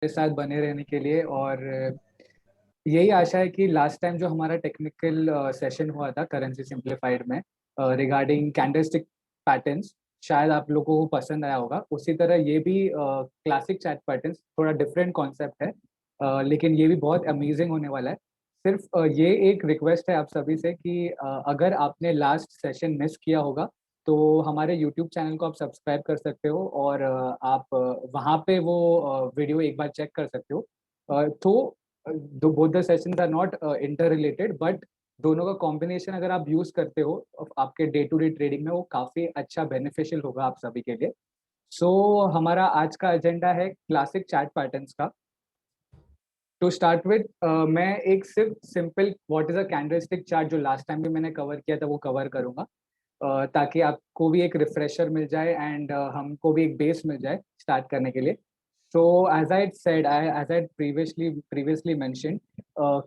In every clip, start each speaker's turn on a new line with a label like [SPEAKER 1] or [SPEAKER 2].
[SPEAKER 1] के साथ बने रहने के लिए। और यही आशा है कि लास्ट टाइम जो हमारा टेक्निकल सेशन हुआ था करेंसी सिंप्लीफाइड में रिगार्डिंग कैंडलस्टिक पैटर्न्स, शायद आप लोगों को पसंद आया होगा। उसी तरह ये भी क्लासिक चार्ट पैटर्न्स थोड़ा डिफरेंट कॉन्सेप्ट है, लेकिन ये भी बहुत अमेजिंग होने वाला है। सिर्फ ये एक रिक्वेस्ट है आप सभी से कि अगर आपने लास्ट सेशन मिस किया होगा तो हमारे यूट्यूब चैनल को आप सब्सक्राइब कर सकते हो, और आप वहाँ पे वो वीडियो एक बार चेक कर सकते हो। तो both the sessions are not interrelated, but दोनों का कॉम्बिनेशन अगर आप यूज करते हो आपके डे टू डे ट्रेडिंग में, वो काफी अच्छा बेनिफिशियल होगा आप सभी के लिए। सो हमारा आज का एजेंडा है क्लासिक चार्ट पैटर्न्स का। टू स्टार्ट विद मैं एक सिर्फ simple what is a candlestick chart जो लास्ट टाइम भी मैंने कवर किया था वो कवर करूंगा, ताकि आपको भी एक रिफ्रेशर मिल जाए एंड हमको भी एक बेस मिल जाए स्टार्ट करने के लिए। So as I said, as I previously mentioned,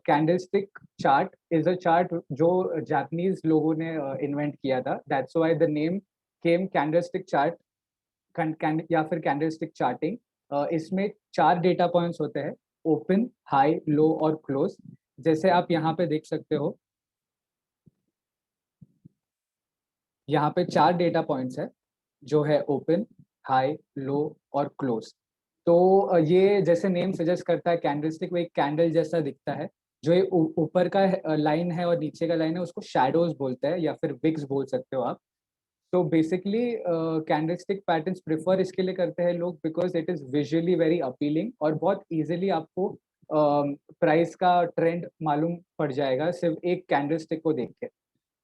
[SPEAKER 1] candlestick chart is a chart जो जापानीज लोगों ने इन्वेंट किया था। That's why the name came candlestick chart, या फिर कैंडलस्टिक चार्टिंग। इसमें 4 डेटा पॉइंट्स होते हैं, ओपन, हाई, लो और क्लोज। जैसे आप यहाँ पे देख सकते हो, यहाँ पे 4 डेटा पॉइंट्स है जो है ओपन, हाई, लो और क्लोज। तो ये जैसे नेम सजेस्ट करता है कैंडलस्टिक, वो एक कैंडल जैसा दिखता है। जो ये ऊपर का लाइन है और नीचे का लाइन है उसको शैडोज बोलते हैं या फिर विक्स बोल सकते हो आप। तो बेसिकली कैंडलस्टिक पैटर्न्स प्रेफर इसके लिए करते हैं लोग because it is visually very appealing, और बहुत इजीली आपको प्राइस का ट्रेंड मालूम पड़ जाएगा सिर्फ एक कैंडलस्टिक को देख के।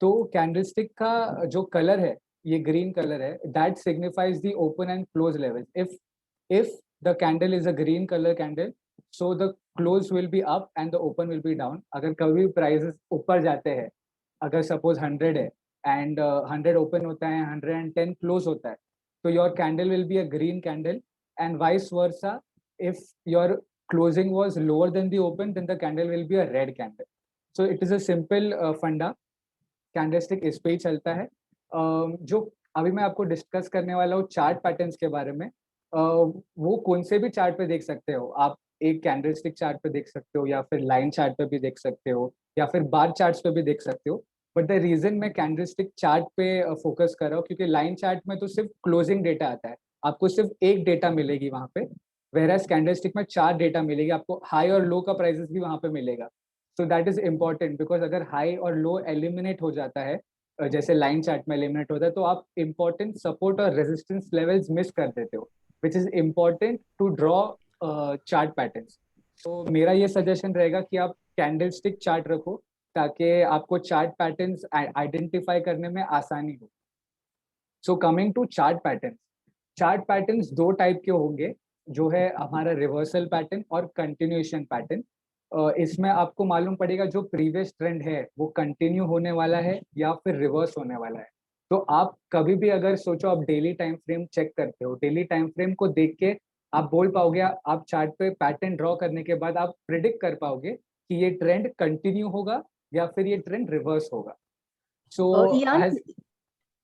[SPEAKER 1] तो कैंडलस्टिक का जो कलर है, ये ग्रीन कलर है, that signifies the open and close level. If the candle is a green colour candle, so the close will be up and the open will be down. अगर कभी prices ऊपर जाते हैं, अगर suppose 100 है and 100 open होता है, 110 close होता है, तो your candle will be a green candle, and vice versa. If your closing was lower than the open, then the candle will be a red candle. So it is a simple funda। Candlestick इस पे ही चलता है। जो अभी मैं आपको discuss करने वाला हूँ चार्ट पैटर्न्स के बारे में, वो कौन से भी चार्ट पे देख सकते हो आप। एक कैंडलस्टिक चार्ट पे देख सकते हो, या फिर लाइन चार्ट पे भी देख सकते हो, या फिर बार चार्ट्स पे भी देख सकते हो। बट द रीजन मैं कैंडलस्टिक चार्ट पे फोकस कर रहा हूँ क्योंकि लाइन चार्ट में तो सिर्फ क्लोजिंग डेटा आता है, आपको सिर्फ एक डेटा मिलेगी वहां पे। वेरएस कैंडलस्टिक में 4 डेटा मिलेगी आपको, हाई और लो का प्राइसेस भी वहां पे मिलेगा। So that is important because अगर हाई और लो एलिमिनेट हो जाता है, जैसे लाइन चार्ट में एलिमिनेट होता है, तो आप इंपॉर्टेंट सपोर्ट और रेजिस्टेंस लेवल्स मिस कर देते हो, which is important to draw chart patterns. तो मेरा ये सजेशन रहेगा कि आप कैंडलस्टिक चार्ट रखो ताकि आपको चार्ट पैटर्न्स आइडेंटिफाई करने में आसानी हो। So coming to chart patterns, chart patterns 2 type के होंगे, जो है हमारा रिवर्सल पैटर्न और कंटिन्यूएशन पैटर्न। इसमें आपको मालूम पड़ेगा जो प्रीवियस ट्रेंड है वो कंटिन्यू होने वाला है या फिर रिवर्स होने वाला है। तो आप कभी भी अगर सोचो, आप डेली टाइम फ्रेम चेक करते हो, डेली टाइम फ्रेम को देख के आप बोल पाओगे, आप चार्ट पे पैटर्न ड्रॉ करने के बाद आप प्रिडिक्ट कर पाओगे कि ये ट्रेंड कंटिन्यू होगा या फिर ये ट्रेंड रिवर्स होगा। सो
[SPEAKER 2] Ian,
[SPEAKER 1] has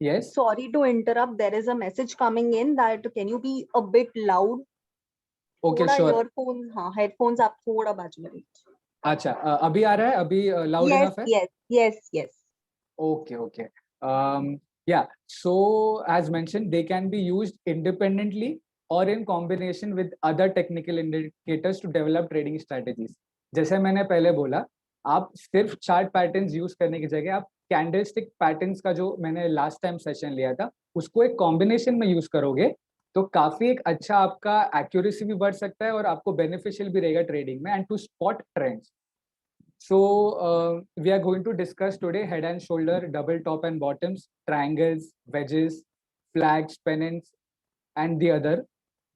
[SPEAKER 1] yes.
[SPEAKER 2] sorry to interrupt. There is a message coming in that can you be a bit loud?
[SPEAKER 1] Okay
[SPEAKER 2] थोड़ा
[SPEAKER 1] श्योर।
[SPEAKER 2] ईयरफोन, हाँ हेडफोन्स आप थोड़ा बाजू में रखिए।
[SPEAKER 1] अच्छा, अभी आ रहा है? अभी लाउड
[SPEAKER 2] Yes,
[SPEAKER 1] इनफ है?
[SPEAKER 2] yes, yes, yes.
[SPEAKER 1] Okay, okay. Yeah, so as mentioned, they can be used independently or in combination with other technical indicators to develop trading strategies. जैसे मैंने पहले बोला, आप सिर्फ चार्ट पैटर्न्स यूज करने की जगह आप कैंडलस्टिक पैटर्न्स का, जो मैंने लास्ट टाइम सेशन लिया था, उसको एक कॉम्बिनेशन में यूज करोगे तो काफी एक अच्छा आपका एक्यूरेसी भी बढ़ सकता है और आपको बेनिफिशियल भी रहेगा ट्रेडिंग में and to spot trends. So we are going to discuss today head and shoulder, double top and bottoms, triangles, wedges, flags, pennants, and the other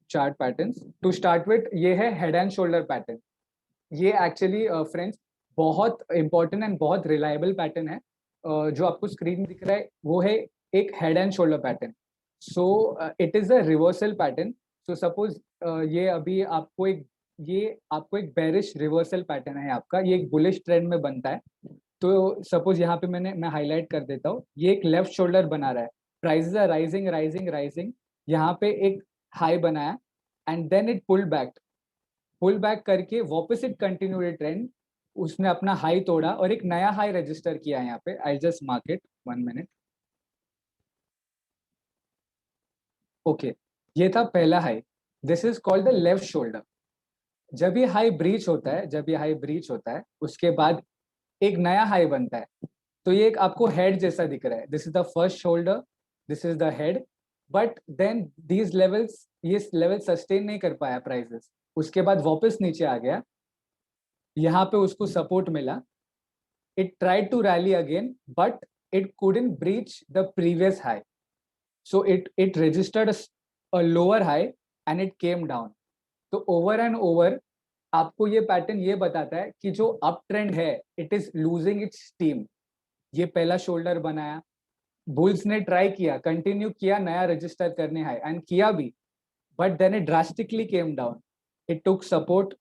[SPEAKER 1] chart patterns. To start with, ये है head and shoulder pattern. ये actually friends बहुत important and बहुत reliable pattern है। जो आपको screen दिख रहा है वो है एक head and shoulder pattern. So it is a reversal pattern. So suppose ये अभी आपको एक बेरिश रिवर्सल पैटर्न है आपका, ये एक बुलिश ट्रेंड में बनता है। तो सपोज यहाँ पे मैं हाईलाइट कर देता हूँ, ये एक लेफ्ट शोल्डर बना रहा है, prices are rising rising rising, यहाँ पे एक हाई बनाया and then it pull back. Pull back करके वापस इट कंटिन्यूड ट्रेंड, उसने अपना हाई तोड़ा और एक नया हाई रजिस्टर किया यहाँ पे. I just mark it 1 minute. Okay, ये था पहला high. This is called the left shoulder. जब ये हाई ब्रीच होता है, उसके बाद एक नया हाई बनता है. तो ये एक आपको हेड जैसा दिख रहा है. This is the first shoulder, this is the head. But then these levels, ये लेवल सस्टेन नहीं कर पाया प्राइसेस. उसके बाद वापस नीचे आ गया, यहाँ पे उसको सपोर्ट मिला. It tried to rally again, but it couldn't breach the previous high. So it registered a lower high and it came down. तो ओवर एंड ओवर आपको ये पैटर्न ये बताता है कि जो अप ट्रेंड है it is losing its steam. ये पहला शोल्डर बनाया, बुल्स ने ट्राई किया, कंटिन्यू किया नया रजिस्टर करने हाई एंड किया भी, but then it drastically came down. It took support,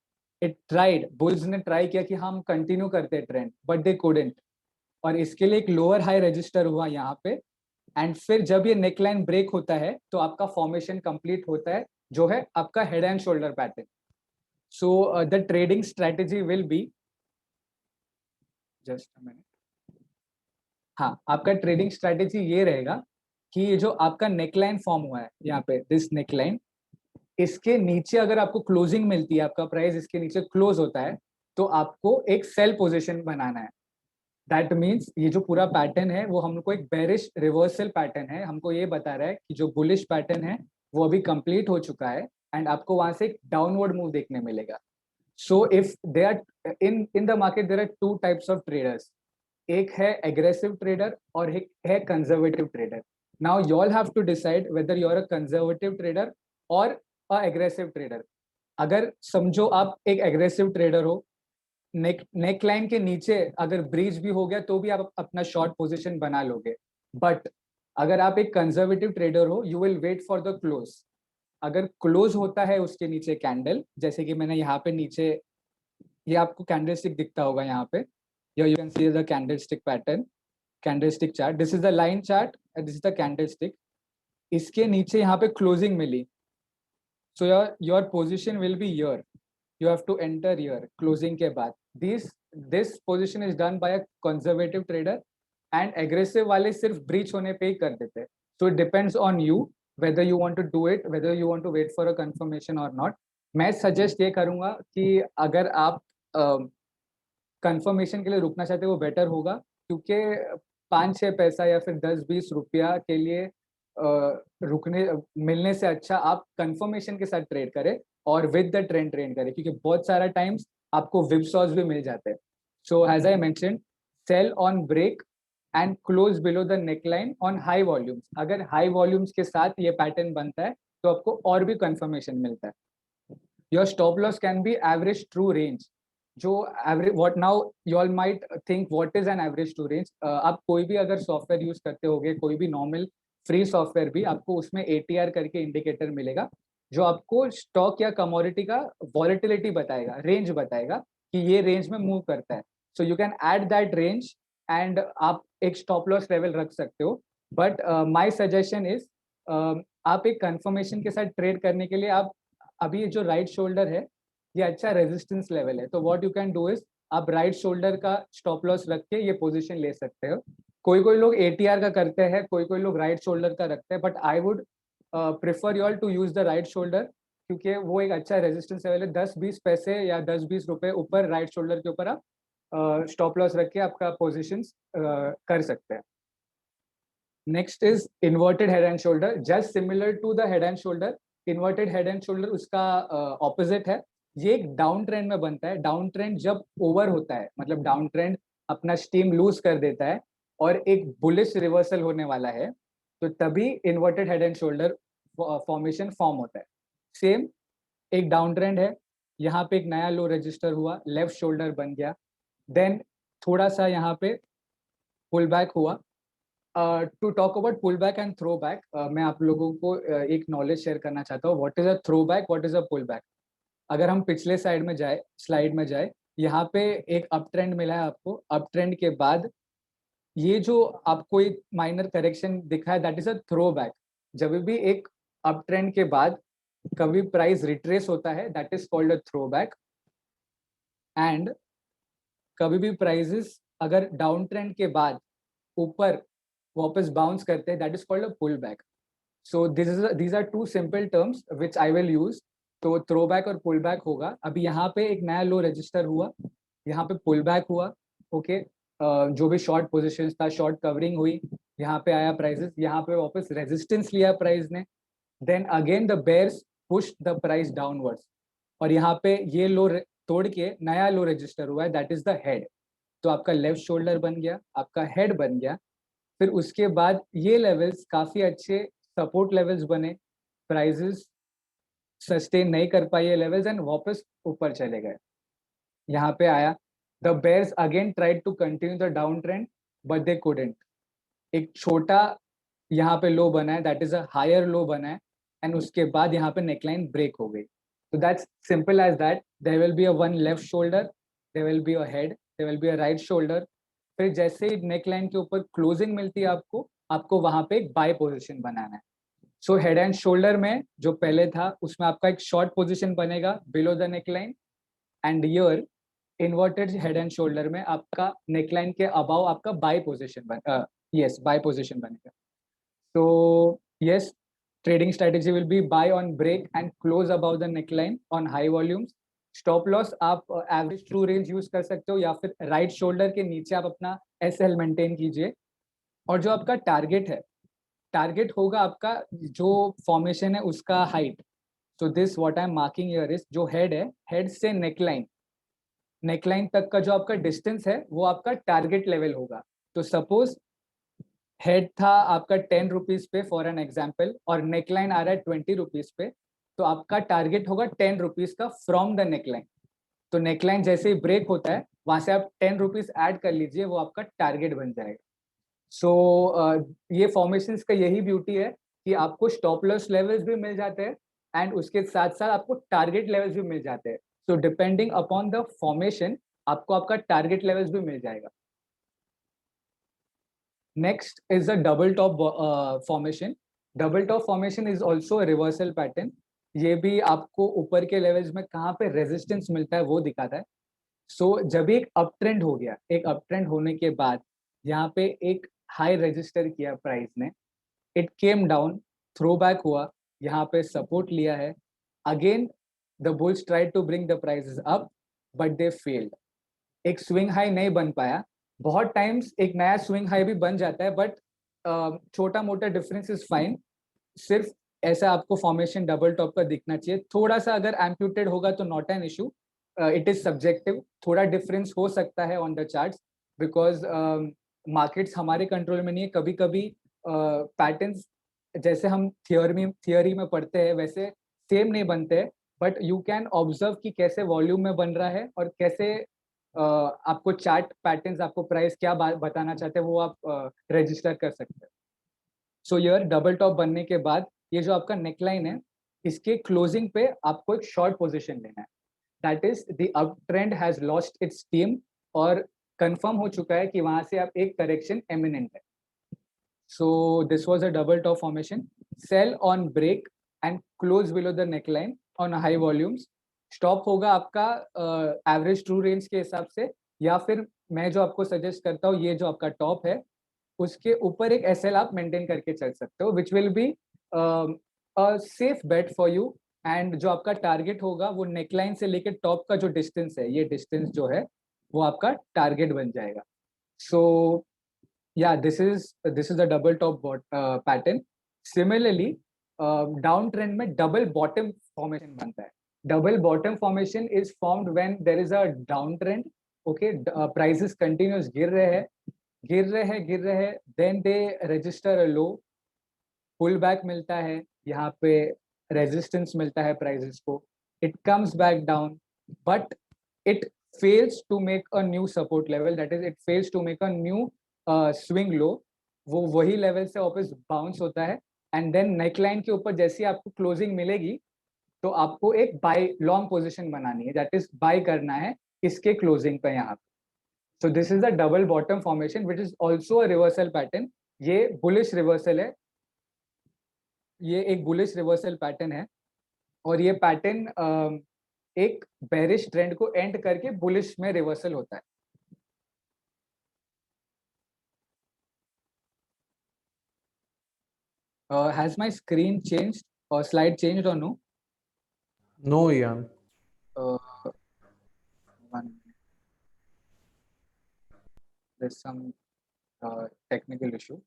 [SPEAKER 1] it tried, bulls ने ट्राई किया कि हम कंटिन्यू करते ट्रेंड, बट दे कुडंट. और इसके लिए एक लोअर हाई रजिस्टर हुआ यहाँ पे. एंड फिर जब ये नेकलाइन ब्रेक होता है तो आपका फॉर्मेशन कंप्लीट होता है, जो है आपका head and shoulder pattern. So the trading strategy will be, just a minute. हाँ, आपका ट्रेडिंग स्ट्रेटेजी ये रहेगा कि ये जो आपका नेकलाइन फॉर्म हुआ है यहाँ पे, दिस नेकलाइन, इसके नीचे अगर आपको क्लोजिंग मिलती है, आपका प्राइस इसके नीचे क्लोज होता है, तो आपको एक सेल पोजीशन बनाना है. दैट मीन्स ये जो पूरा पैटर्न है वो हमको एक बेरिश रिवर्सल पैटर्न है. हमको ये बता रहा है कि जो बुलिश पैटर्न है वो अभी कंप्लीट हो चुका है एंड आपको वहां से एक डाउनवर्ड मूव देखने मिलेगा. So if they are in the market, there are two types of traders. एक है एग्रेसिव ट्रेडर और एक है conservative trader. Now you all have to decide whether you are a conservative trader और a aggressive trader. अगर समझो आप एक एग्रेसिव ट्रेडर हो, नेक लाइन के नीचे अगर ब्रीच भी हो गया तो भी आप अपना शॉर्ट पोजीशन बना लोगे. बट अगर आप एक कंजर्वेटिव ट्रेडर हो, you will wait for the close. अगर क्लोज होता है उसके नीचे कैंडल, जैसे कि मैंने यहाँ पे नीचे, ये आपको कैंडलस्टिक दिखता होगा यहाँ पे, you can see the candlestick pattern, candlestick chart. This is the line chart and this is the candlestick. इसके नीचे यहाँ पे क्लोजिंग मिली, so your position will be here. you have to enter here closing के बाद. This position is done by a conservative trader and aggressive वाले सिर्फ breach होने पे ही कर देते हैं. So it depends on you whether you want to do it, whether you want to wait for a confirmation or not. मैं suggest ये करूँगा कि अगर आप confirmation के लिए रुकना चाहते हो वो better होगा, क्योंकि 5-6 पैसा या फिर 10-20 रुपया के लिए रुकने मिलने से अच्छा आप कंफर्मेशन के साथ ट्रेड करें और विद द ट्रेंड ट्रेड करें, क्योंकि बहुत सारा टाइम्स आपको विपसॉस भी मिल जाते हैं. So as I mention, sell on break and close below the neckline on high volumes. अगर हाई वॉल्यूम्स के साथ ये पैटर्न बनता है तो आपको और भी कंफर्मेशन मिलता है. Your stop loss can be average true range. जो average, what now you all might think what is an average true range. आप कोई भी अगर सॉफ्टवेयर यूज करते होगे, कोई भी नॉर्मल फ्री सॉफ्टवेयर भी, आपको उसमें ATR करके इंडिकेटर मिलेगा जो आपको स्टॉक या कमोडिटी का वॉलेटिलिटी बताएगा, रेंज बताएगा कि ये रेंज में मूव करता है. So you can add that range and आप एक स्टॉप लॉस लेवल रख सकते हो. बट माय सजेशन इज, आप एक कंफर्मेशन के साथ ट्रेड करने के लिए आप अभी ये जो राइट शोल्डर है ये अच्छा रेजिस्टेंस लेवल है. तो what you can do is, आप राइट शोल्डर का स्टॉप लॉस रख के ये पोजीशन ले सकते हो. कोई लोग ATR का करते हैं, कोई लोग राइट शोल्डर का रखते हैं, but I would prefer you all to use the right shoulder, क्योंकि वो एक अच्छा रेजिस्टेंस लेवल है. 10-20 पैसे या 10-20 रुपए ऊपर राइट शोल्डर के ऊपर आप स्टॉप लॉस रख के आपका पोजिशन कर सकते हैं. Next is inverted head and shoulder. Just similar to the head and shoulder, inverted head and shoulder उसका ऑपोजिट है. ये एक डाउन ट्रेंड में बनता है. डाउन ट्रेंड जब ओवर होता है, मतलब डाउन ट्रेंड अपना स्टीम लूज कर देता है और एक बुलिश रिवर्सल होने वाला है, तो तभी inverted head and shoulder formation form होता है. सेम एक डाउन ट्रेंड है, यहाँ पे एक नया लो रजिस्टर हुआ, लेफ्ट शोल्डर बन गया, देन थोड़ा सा यहाँ पे पुल बैक हुआ. To talk about pull back and throw back, मैं आप लोगों को एक नॉलेज शेयर करना चाहता हूँ. What is a throw back, what is a pull back. अगर हम पिछले साइड में जाए, स्लाइड में जाए, यहाँ पे एक अप ट्रेंड मिला है आपको. अप ट्रेंड के बाद ये जो आपको एक माइनर करेक्शन दिखा है, that is a throw back. जब भी एक अप ट्रेंड के बाद कभी प्राइस रिट्रेस होता है, that is called a throwback, and कभी भी प्राइसेस अगर डाउन ट्रेंड के बाद ऊपर वापस बाउंस करते हैं, that is called a pull back. So these are two simple terms which I will use. तो थ्रो बैक और पुल बैक होगा. अभी यहाँ पे एक नया लो रजिस्टर हुआ, यहाँ पे पुल बैक हुआ. ओके, जो भी शॉर्ट पोजिशन था, शॉर्ट कवरिंग हुई, यहाँ पे आया प्राइसेस, यहाँ पे वापस रेजिस्टेंस लिया प्राइस ने, then again the bears push the price downwards, और यहाँ पे ये लो तोड़ के नया लो रजिस्टर हुआ है, दैट इज द हेड. तो आपका लेफ्ट शोल्डर बन गया, आपका हेड बन गया. फिर उसके बाद ये लेवल्स काफी अच्छे सपोर्ट लेवल्स बने, प्राइसेस सस्टेन नहीं कर पाए ये लेवल्स एंड वापस ऊपर चले गए. यहाँ पे आया, the bears again tried to continue the down trend but they couldn't. एक छोटा यहाँ पे लो बना है, that is a higher low बना है, एंड उसके बाद यहाँ पे नेकलाइन ब्रेक हो गई. तो that's simple as that. There will be a one left shoulder, there will be a head, there will be a right shoulder. फिर जैसे ही नेकलाइन के ऊपर क्लोजिंग मिलती है आपको वहां पे एक बाय पोजिशन बनाना है. सो हेड एंड शोल्डर में जो पहले था उसमें आपका एक शॉर्ट पोजिशन बनेगा below the neckline, and your inverted head and shoulder में आपका नेकलाइन के अबाव आपका बाय पोजिशन बाय पोजिशन बनेगा. So yes, trading strategy will be buy on break and close above the neckline on high volumes. Stop loss आप average true range use कर सकते हो, या फिर राइट शोल्डर के नीचे आप अपना एसएल मेंटेन कीजिए. और जो आपका टारगेट है, टारगेट होगा आपका जो फॉर्मेशन है उसका height. So this what I am marking here is, जो हेड है, हेड से नेकलाइन, नेकलाइन तक का जो आपका डिस्टेंस है वो आपका टारगेट लेवल होगा. तो सपोज हेड था आपका 10 रुपीज पे फॉर एन एग्जाम्पल, और नेकलाइन आ रहा है 20 रुपीज पे, तो आपका टारगेट होगा 10 रुपीज का फ्रॉम द नेकलाइन. तो नेकलाइन जैसे ही ब्रेक होता है वहां से आप 10 रुपीज ऐड कर लीजिए, वो आपका टारगेट बन जाएगा. सो ये फॉर्मेशंस का यही ब्यूटी है कि आपको स्टॉप लॉस लेवल्स भी मिल जाते हैं एंड उसके साथ साथ आपको टारगेट लेवल्स भी मिल जाते हैं. So depending upon the formation आपको आपका टारगेट लेवल्स भी मिल जाएगा. Next is a double top formation. Double top formation is also a reversal pattern. ये भी आपको ऊपर के लेवल्स में कहाँ पे रेजिस्टेंस मिलता है वो दिखाता है. सो जब एक अप ट्रेंड हो गया, एक अप ट्रेंड होने के बाद यहाँ पे एक हाई रजिस्टर किया प्राइस ने, it came down, throw back हुआ, यहाँ पे सपोर्ट लिया है. Again the bulls tried to bring the prices up but they failed. एक स्विंग हाई नहीं बन पाया. बहुत टाइम्स एक नया स्विंग हाई भी बन जाता है, बट छोटा मोटा डिफरेंस इज फाइन. सिर्फ ऐसा आपको फॉर्मेशन डबल टॉप का दिखना चाहिए. थोड़ा सा अगर एम्प्यूटेड होगा तो not an issue, it is subjective. थोड़ा डिफरेंस हो सकता है on the charts, because markets हमारे कंट्रोल में नहीं है. कभी कभी पैटर्न्स जैसे हम थियोरी में पढ़ते हैं वैसे सेम नहीं बनते हैं, बट यू कैन ऑब्जर्व कि कैसे वॉल्यूम में बन रहा है और कैसे आपको चार्ट पैटर्न्स, आपको प्राइस क्या बताना चाहते हैं वो आप रजिस्टर कर सकते हैं. सो यर डबल टॉप बनने के बाद ये जो आपका नेकलाइन है, इसके क्लोजिंग पे आपको एक शॉर्ट पोजीशन लेना है. That is the up trend has lost its steam, और कंफर्म हो चुका है कि वहां से आप एक करेक्शन एमिनेंट है. So this was a double top formation. Sell on break and close below the neckline on high volumes. Stop होगा आपका एवरेज ट्रू रेंज के हिसाब से, या फिर मैं जो आपको सजेस्ट करता हूँ, ये जो आपका टॉप है उसके ऊपर एक एसएल आप मेंटेन करके चल सकते हो, which will be a safe bet for you. And जो आपका टारगेट होगा वो नेकलाइन से लेकर टॉप का जो डिस्टेंस है, ये डिस्टेंस जो है वो आपका टारगेट बन जाएगा. सो या this is a double top pattern. Similarly down trend में डबल बॉटम फॉर्मेशन बनता है. Double bottom formation is formed when there is a down trend. Okay, prices continues गिर रहे हैं, then they register a low, pull back मिलता है, यहाँ पे रेजिस्टेंस मिलता है प्राइसेस को, it comes back down, but it fails to make a new support level, that is it fails to make a new swing low. वो वही level से वापस बाउंस होता है, एंड देन नेकलाइन के ऊपर जैसी आपको क्लोजिंग मिलेगी तो आपको एक बाय लॉन्ग पोजिशन बनानी है, दैट इज बाय करना है इसके क्लोजिंग पे यहाँ पे. So this is the double bottom formation, which is also a reversal pattern. ये bullish reversal है, ये एक bullish reversal pattern है. और ये पैटर्न एक बेरिश ट्रेंड को एंड करके बुलिश में रिवर्सल होता है. Has my screen changed or slide changed or no?
[SPEAKER 3] No, Ian.
[SPEAKER 1] Uh, one minute. There's some technical issue.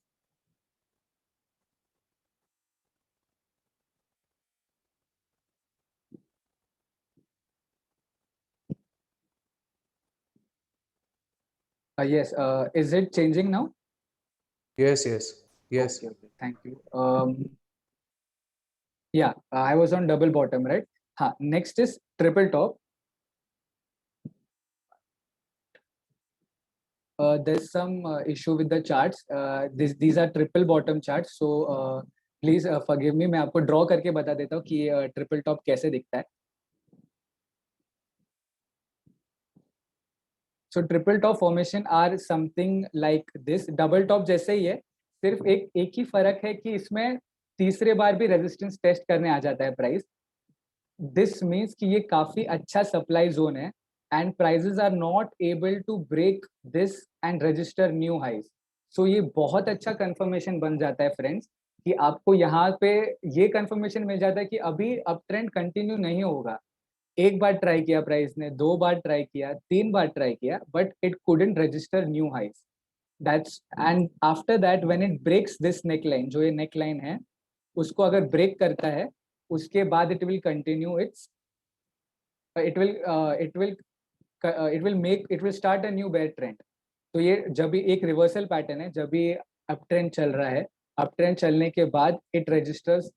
[SPEAKER 1] Yes. Is it changing now?
[SPEAKER 3] Yes, yes, yes.
[SPEAKER 1] Okay. Thank you. Yeah, I was on double bottom, right? Next is triple top. There's some issue with the charts. These are triple bottom charts. So please forgive me. मैं आपको draw करके बता देता हूँ कि triple top कैसे दिखता है. So triple top formation are something like this. Double top जैसे ही है, सिर्फ एक ही फर्क है कि इसमें तीसरे बार भी रेजिस्टेंस टेस्ट करने आ जाता है प्राइस. दिस मीन्स कि ये काफी अच्छा सप्लाई जोन है and prices are not able to break this and register new highs. So ये बहुत अच्छा कंफर्मेशन बन जाता है फ्रेंड्स कि आपको यहाँ पे ये कंफर्मेशन मिल जाता है कि अभी अप ट्रेंड कंटिन्यू नहीं होगा. एक बार ट्राई किया प्राइस ने, 2 बार ट्राई किया, 3 बार ट्राई किया, but it couldn't register new highs. That's and after that when it breaks this neckline, जो ये नेकलाइन है उसको अगर ब्रेक करता है, उसके बाद it will continue its it will start a new bear trend. तो ये जब भी एक रिवर्सल पैटर्न है, जब भी अप ट्रेंड चल रहा है, अप ट्रेंड चलने के बाद it registers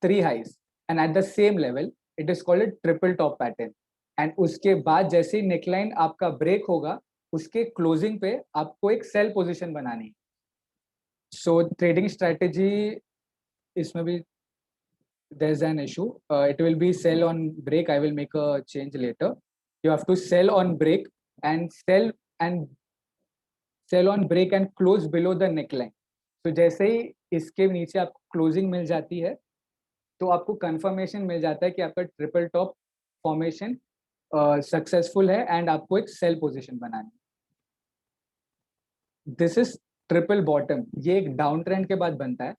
[SPEAKER 1] 3 highs and at the same level it is called a triple top pattern. And उसके बाद जैसे ही नेकलाइन आपका ब्रेक होगा, उसके क्लोजिंग पे आपको एक सेल पोजीशन बनानी है. सो ट्रेडिंग स्ट्रेटेजी इसमें भी there's an issue. It will be sell on break. I will make a change later. You have to sell on break and sell on break and close below the neckline. तो जैसे ही इसके नीचे आपको closing मिल जाती है, तो आपको confirmation मिल जाता है कि आपका ट्रिपल टॉप फॉर्मेशन सक्सेसफुल है एंड आपको एक सेल पोजीशन बनानी है. This is triple bottom. ये एक डाउन ट्रेंड के बाद बनता है.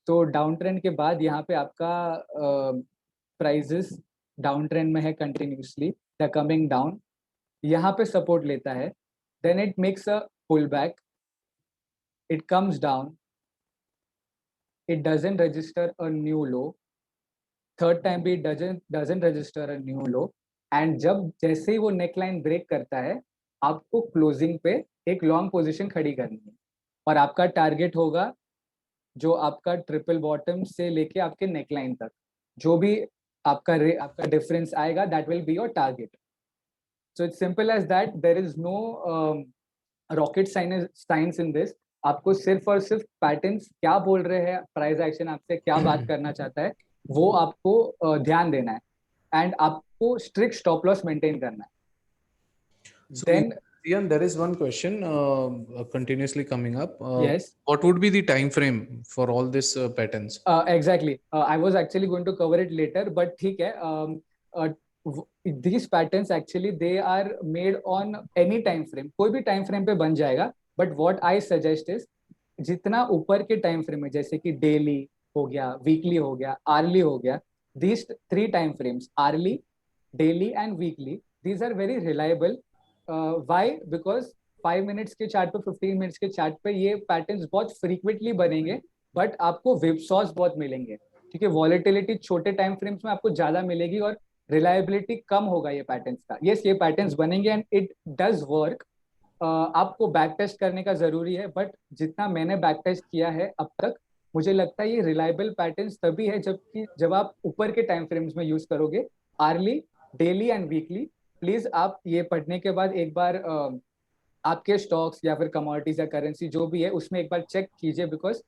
[SPEAKER 1] तो डाउन ट्रेंड के बाद यहाँ पे आपका प्राइजेस डाउन ट्रेंड में है कंटिन्यूसली, द कमिंग डाउन, यहाँ पे सपोर्ट लेता है, then it makes a pull back, it comes down, it doesn't register a new low, third time भी doesn't register a new low. And जब जैसे ही वो नेकलाइन ब्रेक करता है, आपको क्लोजिंग पे एक लॉन्ग पोजिशन खड़ी करनी है और आपका टारगेट होगा जो आपका ट्रिपल बॉटम से लेके आपके नेकलाइन तक, जो भी आपका डिफरेंस आएगा, that will be your target. So it's simple as that. There is no rocket science in this. आपको सिर्फ और सिर्फ पैटर्न्स क्या बोल रहे हैं, प्राइस एक्शन आपसे क्या बात करना चाहता है, वो आपको ध्यान देना है एंड आपको स्ट्रिक्ट स्टॉप लॉस मेंटेन करना है. Then
[SPEAKER 3] Ian, there is one question continuously coming up.
[SPEAKER 1] Yes.
[SPEAKER 3] What would be the time frame for all these patterns?
[SPEAKER 1] Exactly. I was actually going to cover it later, but ठीक है. These patterns actually they are made on any time frame. कोई भी time frame पे बन जाएगा. But what I suggest is जितना ऊपर के time frame है, जैसे कि daily हो गया, weekly हो गया, hourly हो गया, these 3 time frames, hourly, daily and weekly, these are very reliable. Why? Because 5 minutes के चार्ट पे, 15 मिनट्स के चार्ट पे ये पैटर्न्स बहुत फ्रीक्वेंटली बनेंगे, बट आपको विपसॉस बहुत मिलेंगे क्योंकि वॉलेटिलिटी छोटे टाइम फ्रेम्स में आपको ज्यादा मिलेगी और रिलायबिलिटी कम होगा ये पैटर्न्स का. यस, ये पैटर्न्स बनेंगे एंड इट डज वर्क. आपको बैक टेस्ट करने का जरूरी है, बट जितना मैंने बैक टेस्ट किया है अब तक, मुझे लगता है ये रिलायबल पैटर्न्स तभी है जब आप ऊपर के टाइम फ्रेम्स में यूज करोगे, hourly, daily and weekly. Please आप ये पढ़ने के बाद एक बार आपके स्टॉक्स या फिर कमोडिटीज या करेंसी जो भी है उसमें एक बार चेक कीजिए, because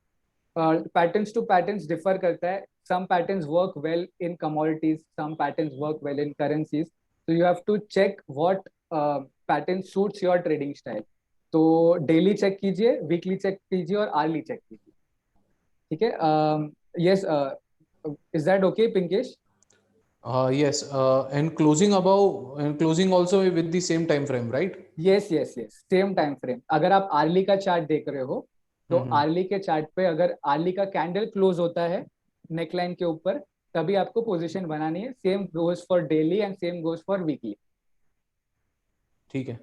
[SPEAKER 1] patterns to patterns differ करता है. some patterns work well in commodities, some patterns work well in currencies, so you have to check what pattern suits your trading style. तो डेली चेक कीजिए, weekly check कीजिए और early check कीजिए. ठीक है. Yes, is that okay Pinkesh?
[SPEAKER 3] Yes, and closing above and closing also with the same time frame, right?
[SPEAKER 1] Yes yes yes, same time frame. अगर आप early का चार्ट देख रहे हो तो आर्ली के चार्ट पे अगर आर्ली का कैंडल क्लोज होता है नेकलाइन के ऊपर, तभी आपको पोजीशन बनानी है. Same goes for daily and same goes for weekly.
[SPEAKER 3] ठीक है,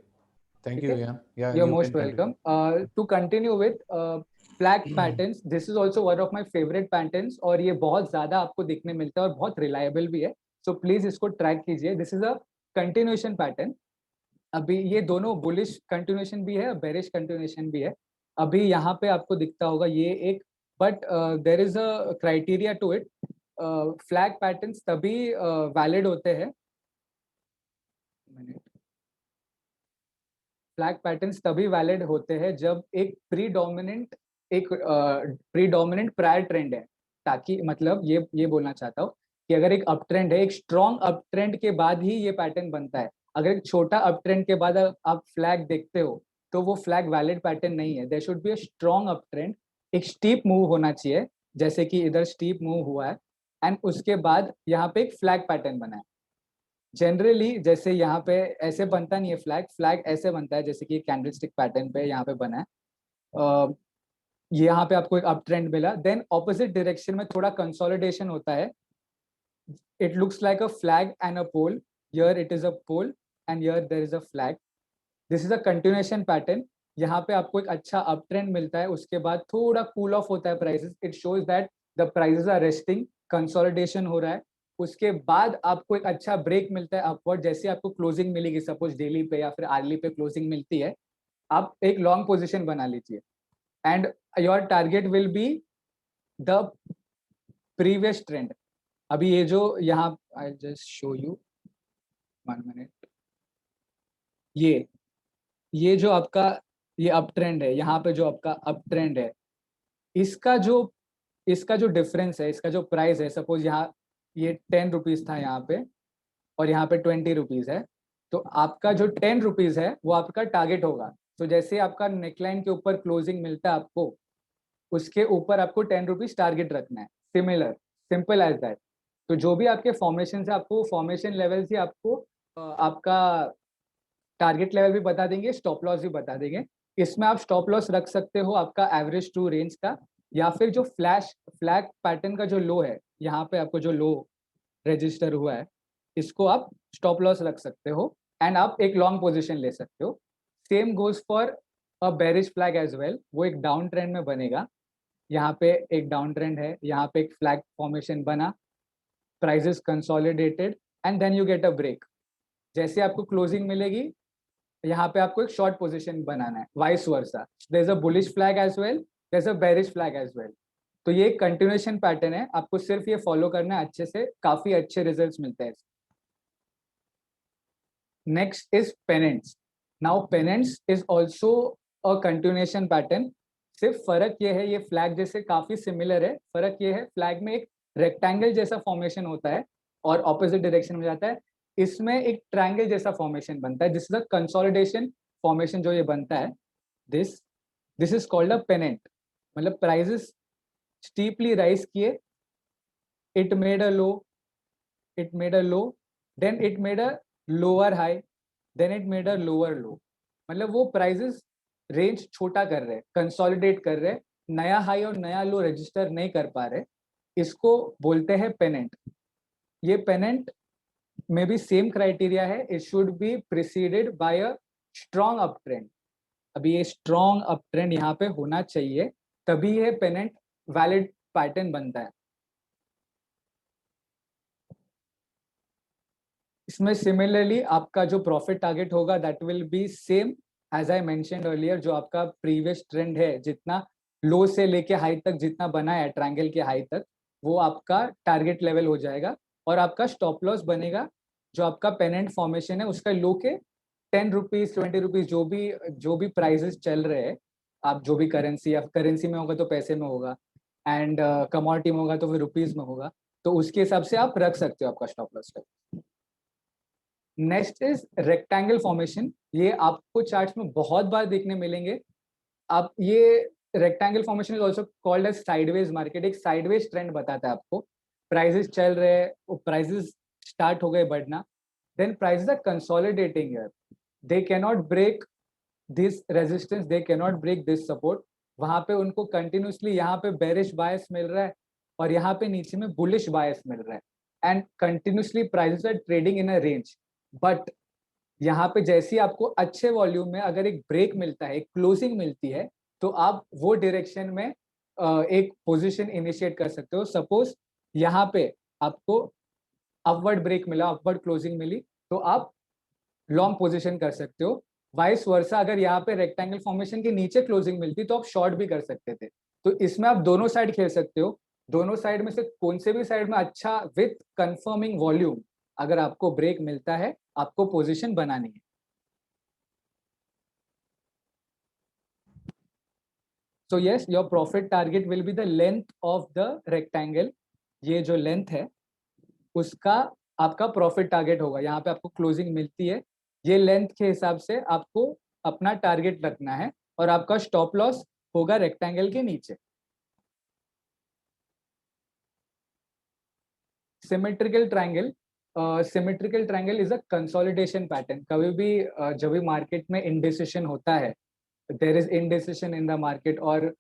[SPEAKER 3] थैंक
[SPEAKER 1] ठीक
[SPEAKER 3] यू
[SPEAKER 1] है,
[SPEAKER 3] यार. Yeah,
[SPEAKER 1] you are
[SPEAKER 3] you
[SPEAKER 1] most
[SPEAKER 3] can
[SPEAKER 1] welcome.
[SPEAKER 3] continue.
[SPEAKER 1] To continue with flag patterns, this is also one of my favourite patterns, और ये बहुत ज्यादा आपको देखने मिलता है और बहुत रिलायबल भी है. सो प्लीज इसको ट्रैक कीजिए. This is a continuation pattern. अभी ये दोनों बुलिश कंटिन्यूएशन भी है, बेरिश कंटिन्यूएशन भी है. अभी यहाँ पे आपको दिखता होगा ये एक, but there is a criteria to it. Flag patterns तभी वैलिड होते हैं, फ्लैग पैटर्न्स तभी वैलिड होते हैं जब एक प्रीडोमिनेंट प्रायर ट्रेंड है. ताकि मतलब ये बोलना चाहता हूँ कि अगर एक अप ट्रेंड है, एक स्ट्रॉन्ग अप ट्रेंड के बाद ही ये पैटर्न बनता है. अगर एक छोटा अप ट्रेंड के बाद आप फ्लैग देखते हो तो वो फ्लैग वैलिड पैटर्न नहीं है. There should be a strong up trend. एक स्टीप मूव होना चाहिए, जैसे कि इधर स्टीप मूव हुआ है, एंड उसके बाद यहाँ पे एक फ्लैग पैटर्न बना है. जनरली जैसे यहाँ पे ऐसे बनता नहीं है फ्लैग, फ्लैग ऐसे बनता है जैसे कि कैंडलस्टिक पैटर्न पे यहाँ पे बना है. यहाँ पे आपको एक अप ट्रेंड मिला, देन ऑपोजिट डायरेक्शन में थोड़ा कंसोलिडेशन होता है. It looks like a flag and a pole. Here it is a pole and here there is a flag. This is a continuation pattern. यहाँ पे आपको एक अच्छा अप ट्रेंड मिलता है, उसके बाद थोड़ा कूल ऑफ होता है prices. It shows that the prices are resting, consolidation हो रहा है. उसके बाद आपको एक अच्छा ब्रेक मिलता है अपवर्ड. जैसे आपको क्लोजिंग मिलेगी, सपोज डेली पे या फिर आर्ली पे क्लोजिंग मिलती है, आप एक लॉन्ग पोजीशन बना लीजिए, and your target will be the previous trend. अभी ये जो यहाँ, I just show you 1 minute. ये जो आपका ये अप ट्रेंड है, यहाँ पे जो आपका अप ट्रेंड है, इसका जो डिफरेंस है, इसका जो प्राइस है, सपोज यहाँ ये 10 रुपीज था यहाँ पे, और यहाँ पे 20 रुपीज है. तो आपका जो 10 रुपीज है वो आपका टारगेट होगा. तो जैसे आपका नेकलाइन के ऊपर क्लोजिंग मिलता है आपको, उसके ऊपर आपको 10 रुपीज टारगेट रखना है. Similar, simple as that. तो जो भी आपके फॉर्मेशन है, आपको फॉर्मेशन लेवल से आपको आपका टारगेट लेवल भी बता देंगे, स्टॉप लॉस भी बता देंगे. इसमें आप स्टॉप लॉस रख सकते हो आपका एवरेज टू रेंज का, या फिर जो फ्लैग पैटर्न का जो लो है, यहाँ पे आपको जो लो रजिस्टर हुआ है, इसको आप स्टॉप लॉस रख सकते हो, एंड आप एक लॉन्ग पोजीशन ले सकते हो. Same goes for a bearish flag as well. वो एक डाउन ट्रेंड में बनेगा. यहाँ पे एक डाउन ट्रेंड है, यहाँ पे एक फ्लैग फॉर्मेशन बना, prices consolidated, and then you get a break. जैसे आपको क्लोजिंग मिलेगी, यहाँ पे आपको एक शॉर्ट पोजीशन बनाना है. Vice versa, there is a bullish flag as well, there is a bearish flag as well. तो ये एक कंटिन्यूएशन पैटर्न है, आपको सिर्फ ये फॉलो करना है अच्छे से, काफी अच्छे रिजल्ट्स मिलते हैं. Next is pennants. Now pennants is also a continuation pattern. सिर्फ फर्क ये है, ये फ्लैग जैसे काफी सिमिलर है. फर्क ये है, फ्लैग में एक रेक्टेंगल जैसा फॉर्मेशन होता है और ऑपोजिट डायरेक्शन में जाता है. इसमें एक ट्रायंगल जैसा फॉर्मेशन बनता है. This is a consolidation formation जो ये बनता है. This this is called a pennant. मतलब प्राइजेस स्टीपली राइज किए, it made a low, it made a low, then it made a lower high, then it made a lower low. मतलब वो prices range छोटा कर रहे हैं, consolidate कर रहे हैं, नया हाई और नया लो रजिस्टर नहीं कर पा रहे. इसको बोलते हैं पेनेंट. ये पेनेंट में भी सेम क्राइटेरिया है. It should be preceded by a strong up trend. अभी ये स्ट्रॉन्ग अप ट्रेंड यहाँ पे होना चाहिए, तभी ये पेनेंट वैलिड पैटर्न बनता है. इसमें सिमिलरली आपका जो प्रॉफिट टारगेट होगा that will be same as I mentioned earlier. जो आपका प्रीवियस ट्रेंड है, जितना लो से लेके हाई तक जितना बना है ट्रायंगल के हाई तक, वो आपका टारगेट लेवल हो जाएगा. और आपका स्टॉप लॉस बनेगा जो आपका पेनेंट फॉर्मेशन है उसका लो के 10 रुपीज 20 रुपीज, जो भी प्राइजेस चल रहे हैं. आप जो भी करेंसी, या करेंसी में होगा तो पैसे में होगा, एंड कमोडिटी में होगा तो फिर रुपीज में होगा. तो उसके हिसाब से आप रख सकते हो आपका stop loss. Next is rectangle formation. ये आपको चार्ट्स में बहुत बार देखने मिलेंगे. आप ये rectangle formation is also called as sideways market. एक साइडवेज ट्रेंड बताता है आपको. प्राइसेस चल रहे हैं, प्राइसेस स्टार्ट हो गए बढ़ना, then prices are consolidating here. They cannot break this resistance, they cannot break this support. वहां पे उनको कंटिन्यूसली यहाँ पे बेरिश बायस मिल रहा है और यहाँ पे नीचे में बुलिश बायस मिल रहा है, and continuously prices are trading in a range. But यहाँ पे जैसे ही आपको अच्छे वॉल्यूम में अगर एक ब्रेक मिलता है, एक क्लोजिंग मिलती है, तो आप वो डायरेक्शन में एक पोजीशन इनिशिएट कर सकते हो. सपोज यहाँ पे आपको अपवर्ड ब्रेक मिला, अपवर्ड क्लोजिंग मिली, तो आप लॉन्ग पोजीशन कर सकते हो. वाइस वर्सा अगर यहाँ पे रेक्टेंगल फॉर्मेशन के नीचे क्लोजिंग मिलती तो आप शॉर्ट भी कर सकते थे. तो इसमें आप दोनों साइड खेल सकते हो. दोनों साइड में से कौन से भी साइड में अच्छा विथ कंफर्मिंग वॉल्यूम अगर आपको ब्रेक मिलता है, आपको पोजीशन बनानी है. So yes, your profit target will be the length of the rectangle. ये जो लेंथ है उसका आपका प्रॉफिट टारगेट होगा. यहाँ पे आपको क्लोजिंग मिलती है, ये लेंथ के हिसाब से आपको अपना टारगेट रखना है और आपका स्टॉप लॉस होगा रेक्टेंगल के नीचे. Symmetrical triangle, symmetrical triangle is a consolidation pattern. कभी भी जब भी मार्केट में इंडिसिशन होता है, there is indecision in the market और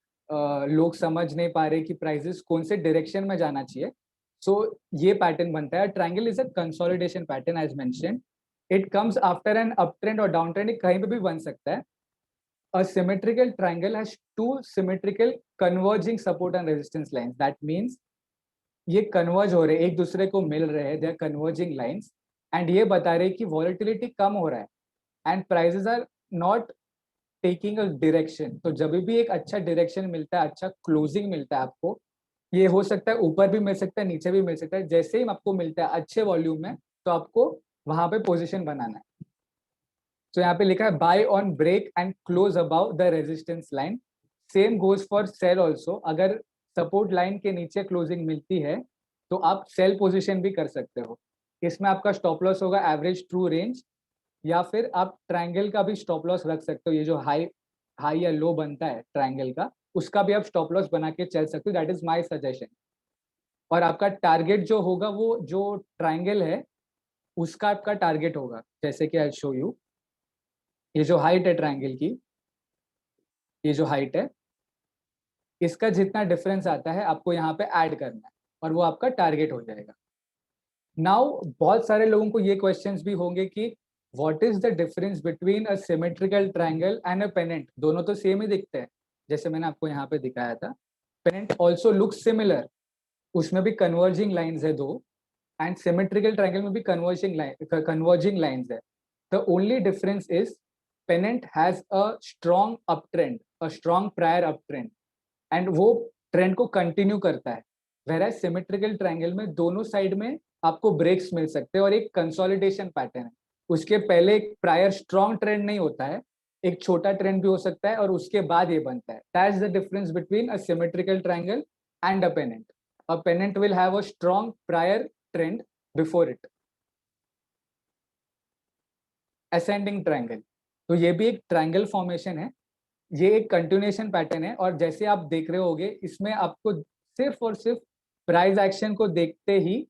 [SPEAKER 1] लोग समझ नहीं पा रहे कि प्राइसेस कौन से डायरेक्शन में जाना चाहिए, सो ये पैटर्न बनता है. Triangle is a consolidation pattern as mentioned. It comes after an up trend और डाउन ट्रेंड, कहीं पे भी बन सकता है. A symmetrical triangle has two symmetrical converging support and resistance lines. That means ये कन्वर्ज हो रहे, एक दूसरे को मिल रहे हैं, they are converging lines, and ये बता रहे कि वॉलेटिलिटी कम हो रहा है and prices are not taking a direction. तो जब भी एक अच्छा डायरेक्शन मिलता है, अच्छा क्लोजिंग मिलता है आपको, ये हो सकता है ऊपर भी मिल सकता है, नीचे भी मिल सकता है, जैसे ही आपको मिलता है अच्छे वॉल्यूम में, तो आपको वहां पे पोजीशन बनाना है. तो यहाँ पे लिखा है buy on break and close above the resistance line. Same goes for sell also. अगर सपोर्ट लाइन के नीचे क्लोजिंग मिलती है तो आप सेल पोजीशन भी कर सकते हो. इसमें आपका स्टॉप लॉस होगा एवरेज ट्रू रेंज, या फिर आप ट्रायंगल का भी स्टॉप लॉस रख सकते हो. ये जो हाई या लो बनता है ट्रायंगल का, उसका भी आप स्टॉप लॉस बना के चल सकते हो. That is my suggestion. और आपका टारगेट जो होगा, वो जो ट्रायंगल है उसका आपका टारगेट होगा. जैसे कि आई शो यू, ये जो हाइट है ट्रायंगल की, ये जो हाइट है, इसका जितना डिफरेंस आता है आपको यहाँ पे ऐड करना है और वो आपका टारगेट हो जाएगा. नाउ बहुत सारे लोगों को ये क्वेश्चंस भी होंगे कि what is the difference between a symmetrical triangle and a pennant. दोनों तो सेम ही दिखते हैं, जैसे मैंने आपको यहाँ पे दिखाया था. पेनेंट ऑल्सो लुक्स सिमिलर, उसमें भी कन्वर्जिंग लाइन्स है दो, एंड सिमेट्रिकल ट्रायंगल में भी कन्वर्जिंग लाइन्स है. The only difference is pennant has a strong up trend, a strong prior up trend, and वो ट्रेंड को कंटिन्यू करता है. वेयर सिमेट्रिकल ट्रायंगल में दोनों साइड में आपको ब्रेक्स मिल सकते हैं और एक कंसोलिडेशन पैटर्न है. उसके पहले एक प्रायर स्ट्रॉन्ग ट्रेंड नहीं होता है, एक छोटा ट्रेंड भी हो सकता है और उसके बाद ये बनता है. That is the difference between a symmetrical triangle and a pennant. A pennant will have a strong prior trend before it. Ascending triangle, तो ये भी एक ट्रायंगल फॉर्मेशन है, ये एक कंटिन्यूएशन पैटर्न है. और जैसे आप देख रहे होगे, इसमें आपको सिर्फ और सिर्फ प्राइस एक्शन को देखते ही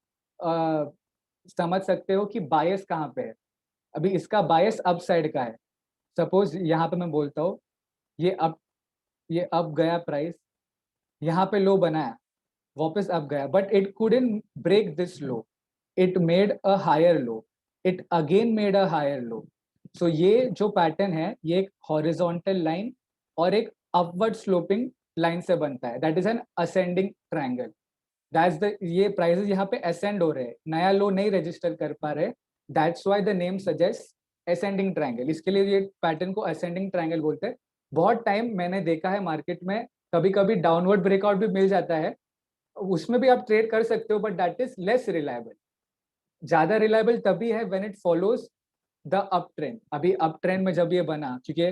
[SPEAKER 1] समझ सकते हो कि बायस कहाँ पे है. अभी इसका बायस अप साइड का है. सपोज यहाँ पे मैं बोलता हूँ ये अप गया प्राइस, यहाँ पे लो बनाया, वापस अप गया, but it couldn't break this low, it made a higher low, it again made a higher low. So ये जो पैटर्न है, ये एक हॉरिजॉन्टल लाइन और एक अपवर्ड स्लोपिंग लाइन से बनता है. That is an ascending triangle. That's the, ये प्राइसेस यहाँ पे असेंड हो रहे हैं, नया लो नहीं रजिस्टर कर पा रहे. That's why the name suggest ascending triangle. इसके लिए ये पैटर्न को असेंडिंग ट्रायंगल बोलते हैं. बहुत टाइम मैंने देखा है मार्केट में, कभी कभी डाउनवर्ड ब्रेकआउट भी मिल जाता है, उसमें भी आप ट्रेड कर सकते हो, but that is less reliable. ज्यादा रिलायबल तभी है when it follows the up trend. अभी अप ट्रेंड में जब ये बना, क्योंकि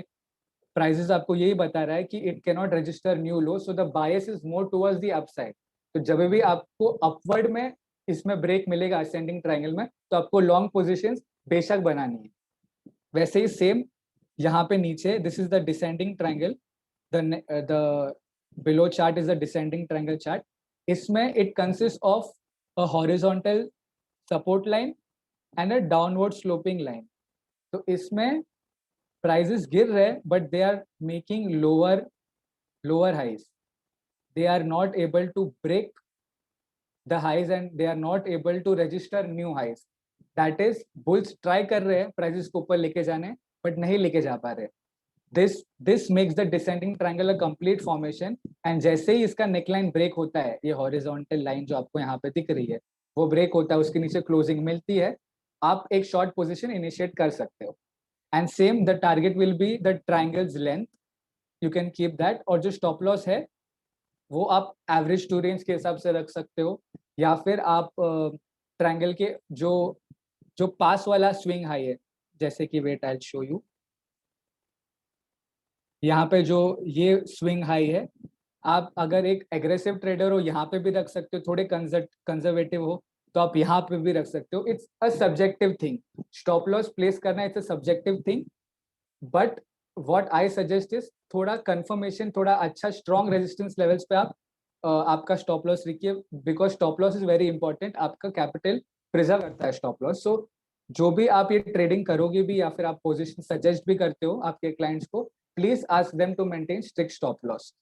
[SPEAKER 1] प्राइसेस आपको यही बता रहा है कि it can not register new low, so the bias is more towards the upside. तो जब भी आपको अपवर्ड में इसमें ब्रेक मिलेगा असेंडिंग ट्रायंगल में, तो आपको लॉन्ग पोजीशंस बेशक बनानी है. वैसे ही सेम यहाँ पे नीचे, this is the descending triangle, the below chart is the descending triangle chart. इसमें it consist of a horizontal support line and a downward sloping line. तो इसमें प्राइजेस गिर रहे हैं but they are making lower highs, they are not able to break the highs and they are not able to register new highs. That is, bulls try कर रहे हैं prices को ऊपर लेके जाने but नहीं लेके जा पा रहे। This makes the descending triangle a complete formation and जैसे ही इसका neckline break होता है, ये horizontal line जो आपको यहाँ पे दिख रही है वो break होता है, उसके नीचे closing मिलती है, आप एक short position initiate कर सकते हो। And same the target will be the triangle's length, you can keep that। और जो stop loss है वो आप एवरेज टू रेंज के हिसाब से रख सकते हो, या फिर आप ट्रायंगल के जो पास वाला स्विंग हाई है, जैसे कि wait I will show you, यहाँ पे जो ये स्विंग हाई है, आप अगर एक एग्रेसिव ट्रेडर हो यहाँ पे भी रख सकते हो, थोड़े कंजर्वेटिव हो तो आप यहाँ पे भी रख सकते हो। It's a subjective thing, stop loss place करना it's a subjective thing, but what I suggest is थोड़ा कंफर्मेशन, थोड़ा अच्छा स्ट्रॉन्ग रेजिस्टेंस लेवल्स पे आप आपका स्टॉप लॉस रखिए, because stop loss is very important, आपका कैपिटल प्रिजर्व करता है स्टॉप लॉस। सो जो भी आप ये ट्रेडिंग करोगे भी या फिर आप पोजीशन सजेस्ट भी करते हो आपके क्लाइंट्स को, please ask them to maintain strict stop loss.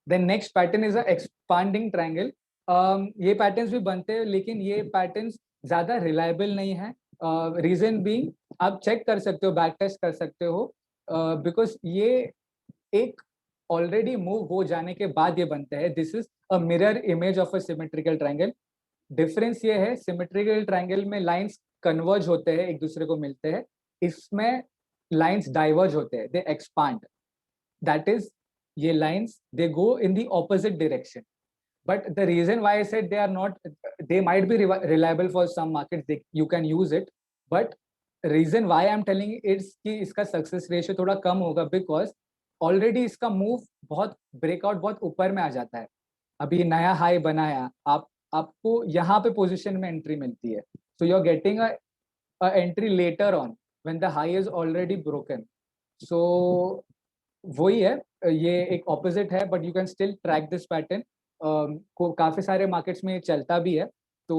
[SPEAKER 1] Then next pattern is a expanding triangle. ये पैटर्न्स भी बनते हैं लेकिन ये पैटर्न्स ज्यादा रिलायबल नहीं है। रीजन बीइंग आप चेक कर सकते हो, बैक टेस्ट कर सकते हो, बिकॉज ये एक ऑलरेडी मूव हो जाने के बाद ये बनते हैं। This is a mirror image of a symmetrical triangle. Difference ये है, सिमेट्रिकल ट्रायंगल में लाइंस कन्वर्ज होते हैं, एक दूसरे को मिलते हैं, इसमें लाइंस डाइवर्ज होते हैं, दे एक्सपांड। दैट इज, ये lines they go in the opposite direction. But the reason why I said they are not, they might be reliable for some markets, you can use it, but reason why I'm telling it's कि इसका success ratio थोड़ा कम होगा, because already इसका move बहुत breakout बहुत ऊपर में आ जाता है। अभी नया हाई बनाया, आपको यहाँ पे पोजीशन में एंट्री मिलती है, so you're getting a entry later on when the high is already broken। so वही है, ये एक ऑपोजिट है, but you can still track this pattern. को काफी सारे मार्केट्स में चलता भी है। तो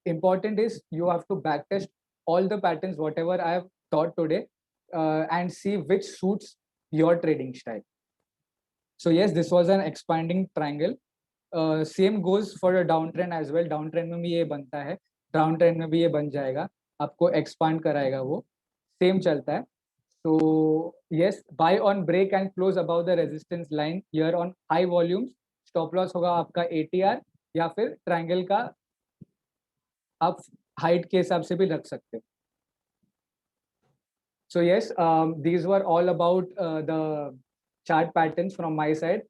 [SPEAKER 1] important is you have to backtest all the patterns whatever I have taught today, and see which suits your trading style. So yes, this was an expanding triangle. Same goes for a downtrend as well। downtrend में भी ये बनता है, downtrend में भी ये बन जाएगा, आपको expand कराएगा, वो same चलता है। So yes, buy on break and close above the resistance line here on high volumes। Stop loss होगा आपका ATR, या फिर ट्रायंगल का आप हाइट के हिसाब से भी रख सकते हो। So yes, these were all about the chart patterns from my side।